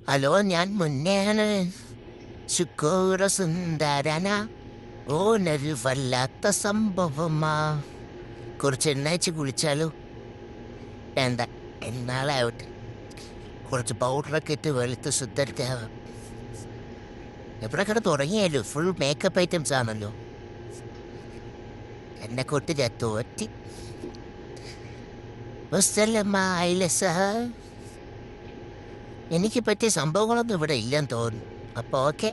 Hello, ഞാൻ മുന്നെയാണ് ശുക്കൂറസുന്ദരന. ഓനൊരു വല്ലാത്ത സംഭവമാ. കുറച്ച് എണ്ണയച്ച് കുളിച്ചാലോ? വേണ്ട, എന്നാളാവട്ടെ. കുറച്ച് പൗഡറൊക്കെ ഇട്ട് വെളുത്ത് സുന്ദരത്താവാം. എവിടെ കിടന്ന് തുടങ്ങിയാലോ? ഫുൾ മേക്കപ്പ് ഐറ്റംസ് ആണല്ലോ. എന്നെ കൊട്ട് ഞാൻ തോറ്റി. എനിക്ക് പറ്റിയ സംഭവങ്ങളൊന്നും ഇവിടെ ഇല്ലെന്ന് തോന്നുന്നു. അപ്പോൾ ഓക്കെ.